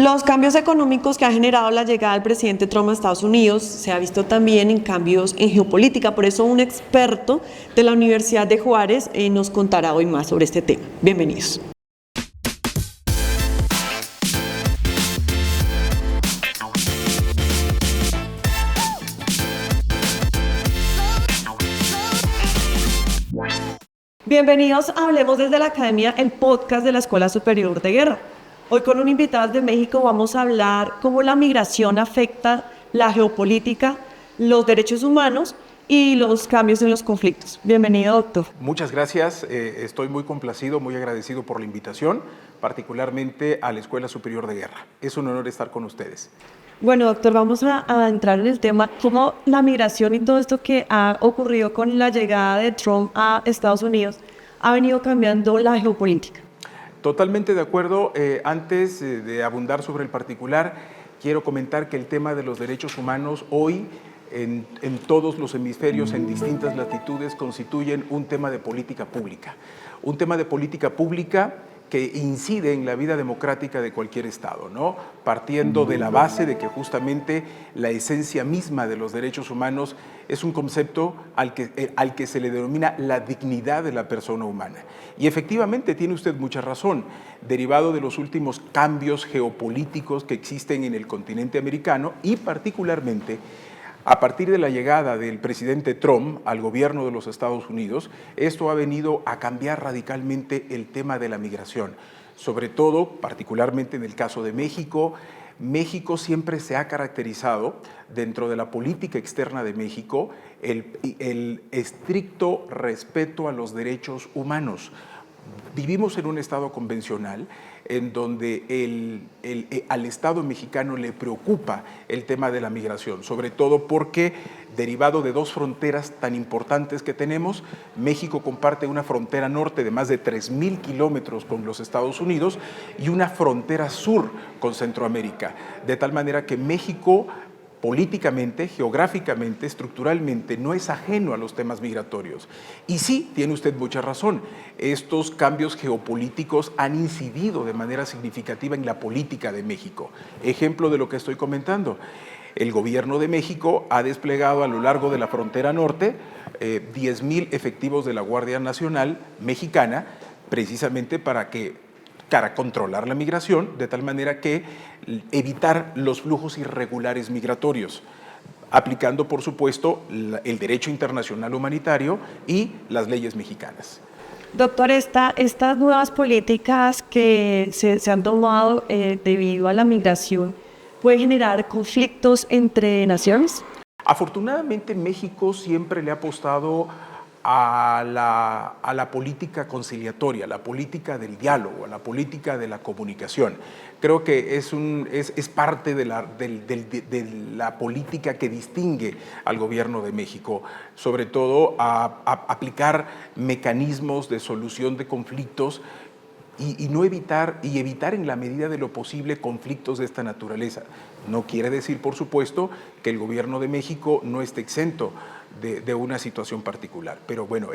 Los cambios económicos que ha generado la llegada del presidente Trump a Estados Unidos se ha visto también en cambios en geopolítica. Por eso un experto de la Universidad de Juárez nos contará hoy más sobre este tema. Bienvenidos. Bienvenidos a Hablemos desde la Academia, el podcast de la Escuela Superior de Guerra. Hoy con un invitado de México vamos a hablar cómo la migración afecta la geopolítica, los derechos humanos y los cambios en los conflictos. Bienvenido, doctor. Muchas gracias. Estoy muy complacido, muy agradecido por la invitación, particularmente a la Escuela Superior de Guerra. Es un honor estar con ustedes. Bueno, doctor, vamos a entrar en el tema, cómo la migración y todo esto que ha ocurrido con la llegada de Trump a Estados Unidos ha venido cambiando la geopolítica. Totalmente de acuerdo. Antes de abundar sobre el particular, quiero comentar que el tema de los derechos humanos hoy, en todos los hemisferios, en distintas latitudes, constituyen un tema de política pública. Un tema de política pública que incide en la vida democrática de cualquier Estado, ¿no? Partiendo de la base de que justamente la esencia misma de los derechos humanos es un concepto al que se le denomina la dignidad de la persona humana. Y efectivamente tiene usted mucha razón, derivado de los últimos cambios geopolíticos que existen en el continente americano y particularmente a partir de la llegada del presidente Trump al gobierno de los Estados Unidos, esto ha venido a cambiar radicalmente el tema de la migración. Sobre todo, particularmente en el caso de México, México siempre se ha caracterizado, dentro de la política externa de México, el estricto respeto a los derechos humanos. Vivimos en un Estado convencional en donde al Estado mexicano le preocupa el tema de la migración, sobre todo porque, derivado de dos fronteras tan importantes que tenemos, México comparte una frontera norte de más de 3,000 kilómetros con los Estados Unidos y una frontera sur con Centroamérica, de tal manera que México políticamente, geográficamente, estructuralmente, no es ajeno a los temas migratorios. Y sí, tiene usted mucha razón, estos cambios geopolíticos han incidido de manera significativa en la política de México. Ejemplo de lo que estoy comentando, el gobierno de México ha desplegado a lo largo de la frontera norte 10,000 efectivos de la Guardia Nacional Mexicana, precisamente para controlar la migración, de tal manera que evitar los flujos irregulares migratorios, aplicando, por supuesto, el derecho internacional humanitario y las leyes mexicanas. Doctor, estas nuevas políticas que se han tomado debido a la migración, ¿pueden generar conflictos entre naciones? Afortunadamente, México siempre le ha apostado a la política conciliatoria, a la política del diálogo, a la política de la comunicación. Creo que es parte de la política que distingue al gobierno de México, sobre todo a aplicar mecanismos de solución de conflictos y evitar en la medida de lo posible conflictos de esta naturaleza. No quiere decir, por supuesto, que el gobierno de México no esté exento de una situación particular. Pero bueno,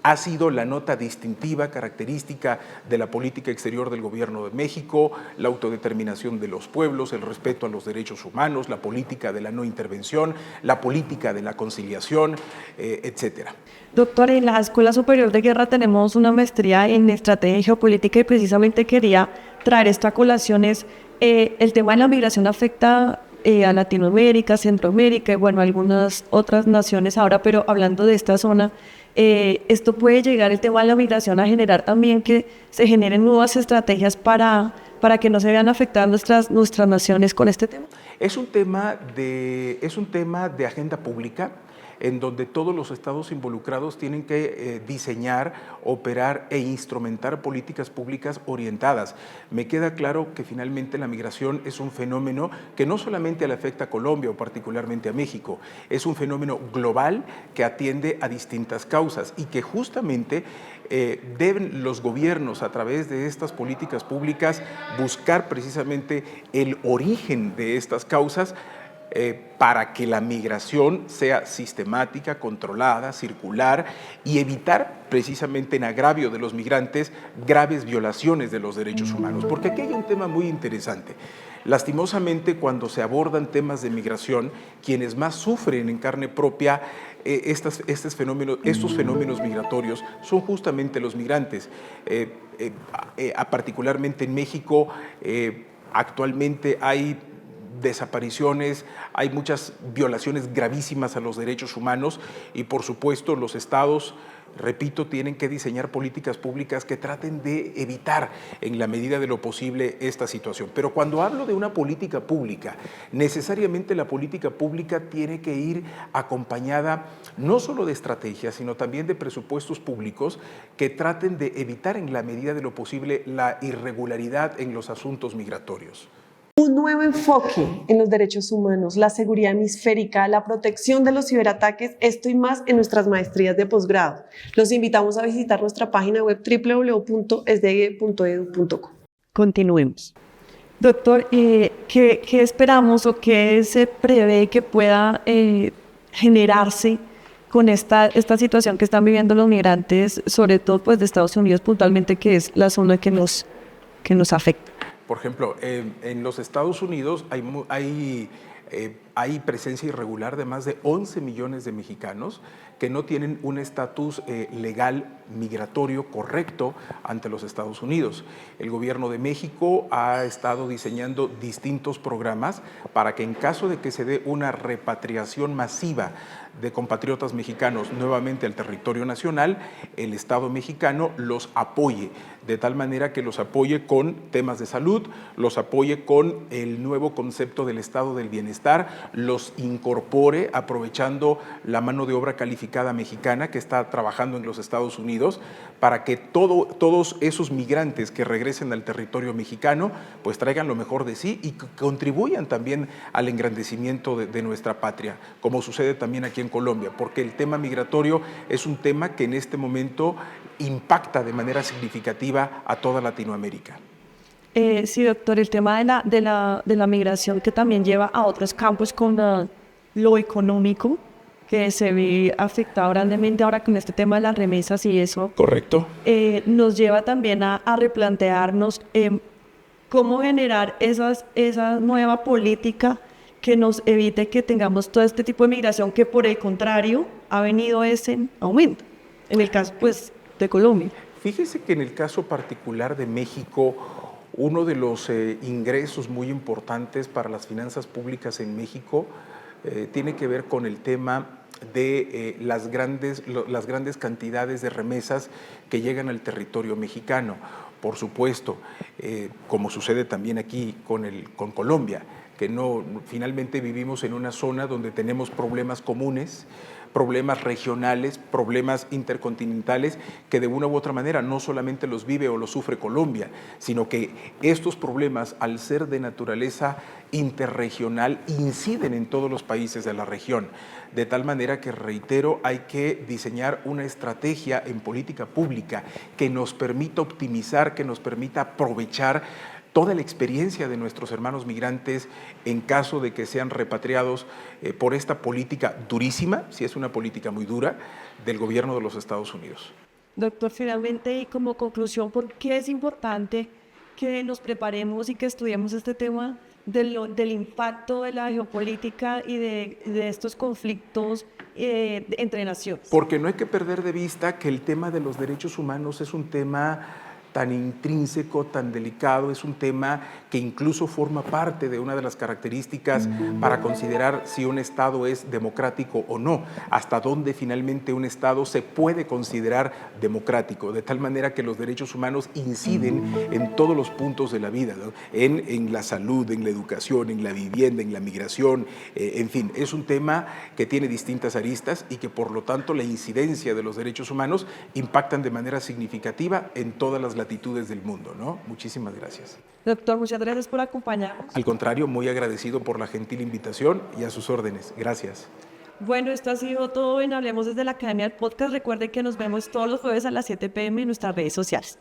ha sido la nota distintiva, característica de la política exterior del gobierno de México, la autodeterminación de los pueblos, el respeto a los derechos humanos, la política de la no intervención, la política de la conciliación, etcétera. Doctor, en la Escuela Superior de Guerra tenemos una maestría en estrategia geopolítica y precisamente quería traer esto a colación. El tema de la migración afecta a Latinoamérica, Centroamérica y bueno, algunas otras naciones ahora, pero hablando de esta zona, esto puede llegar, el tema de la migración, a generar también que se generen nuevas estrategias para que no se vean afectadas nuestras naciones con este tema. Es un tema de agenda pública, en donde todos los estados involucrados tienen que diseñar, operar e instrumentar políticas públicas orientadas. Me queda claro que finalmente la migración es un fenómeno que no solamente le afecta a Colombia o particularmente a México, es un fenómeno global que atiende a distintas causas y que justamente deben los gobiernos, a través de estas políticas públicas, buscar precisamente el origen de estas causas, para que la migración sea sistemática, controlada, circular y evitar precisamente en agravio de los migrantes graves violaciones de los derechos humanos. Porque aquí hay un tema muy interesante. Lastimosamente, cuando se abordan temas de migración, quienes más sufren en carne propia estos fenómenos migratorios son justamente los migrantes. Particularmente en México, actualmente hay desapariciones, hay muchas violaciones gravísimas a los derechos humanos y por supuesto los estados, repito, tienen que diseñar políticas públicas que traten de evitar en la medida de lo posible esta situación. Pero cuando hablo de una política pública, necesariamente la política pública tiene que ir acompañada no solo de estrategias, sino también de presupuestos públicos que traten de evitar en la medida de lo posible la irregularidad en los asuntos migratorios. Un nuevo enfoque en los derechos humanos, la seguridad hemisférica, la protección de los ciberataques, esto y más en nuestras maestrías de posgrado. Los invitamos a visitar nuestra página web www.sdg.edu.co. Continuemos. Doctor, ¿qué esperamos o qué se prevé que pueda generarse con esta situación que están viviendo los migrantes, sobre todo pues, de Estados Unidos puntualmente, que es la zona que nos afecta? Por ejemplo, en los Estados Unidos hay presencia irregular de más de 11 millones de mexicanos que no tienen un estatus legal migratorio correcto ante los Estados Unidos. El gobierno de México ha estado diseñando distintos programas para que en caso de que se dé una repatriación masiva de compatriotas mexicanos nuevamente al territorio nacional, el Estado mexicano los apoye, de tal manera que los apoye con temas de salud, los apoye con el nuevo concepto del estado del bienestar, los incorpore aprovechando la mano de obra calificada mexicana que está trabajando en los Estados Unidos para que todos esos migrantes que regresen al territorio mexicano pues traigan lo mejor de sí y contribuyan también al engrandecimiento de nuestra patria, como sucede también aquí en Colombia, porque el tema migratorio es un tema que en este momento impacta de manera significativa a toda Latinoamérica. Sí, doctor, el tema de la migración que también lleva a otros campos con lo económico, que se ve afectado grandemente ahora con este tema de las remesas y eso. Correcto. Nos lleva también a replantearnos cómo generar esa nueva política que nos evite que tengamos todo este tipo de migración que por el contrario ha venido en aumento, en el caso pues de Colombia. Fíjese que en el caso particular de México, uno de los ingresos muy importantes para las finanzas públicas en México tiene que ver con el tema de las grandes cantidades de remesas que llegan al territorio mexicano. Por supuesto, como sucede también aquí con Colombia, que finalmente vivimos en una zona donde tenemos problemas comunes, problemas regionales, problemas intercontinentales, que de una u otra manera no solamente los vive o los sufre Colombia, sino que estos problemas, al ser de naturaleza interregional, inciden en todos los países de la región. De tal manera que, reitero, hay que diseñar una estrategia en política pública que nos permita optimizar, que nos permita aprovechar toda la experiencia de nuestros hermanos migrantes en caso de que sean repatriados por esta política durísima, si es una política muy dura, del gobierno de los Estados Unidos. Doctor, finalmente y como conclusión, ¿por qué es importante que nos preparemos y que estudiemos este tema del impacto de la geopolítica y de estos conflictos entre naciones? Porque no hay que perder de vista que el tema de los derechos humanos es un tema tan intrínseco, tan delicado, es un tema que incluso forma parte de una de las características para considerar si un Estado es democrático o no, hasta dónde finalmente un Estado se puede considerar democrático, de tal manera que los derechos humanos inciden en todos los puntos de la vida, ¿no? En la salud, en la educación, en la vivienda, en la migración, en fin, es un tema que tiene distintas aristas y que por lo tanto la incidencia de los derechos humanos impactan de manera significativa en todas las latitudes del mundo, ¿no? Muchísimas gracias. Doctor, muchas gracias por acompañarnos. Al contrario, muy agradecido por la gentil invitación y a sus órdenes. Gracias. Bueno, esto ha sido todo en Hablemos desde la Academia del Podcast. Recuerden que nos vemos todos los jueves a las 7 p.m. en nuestras redes sociales.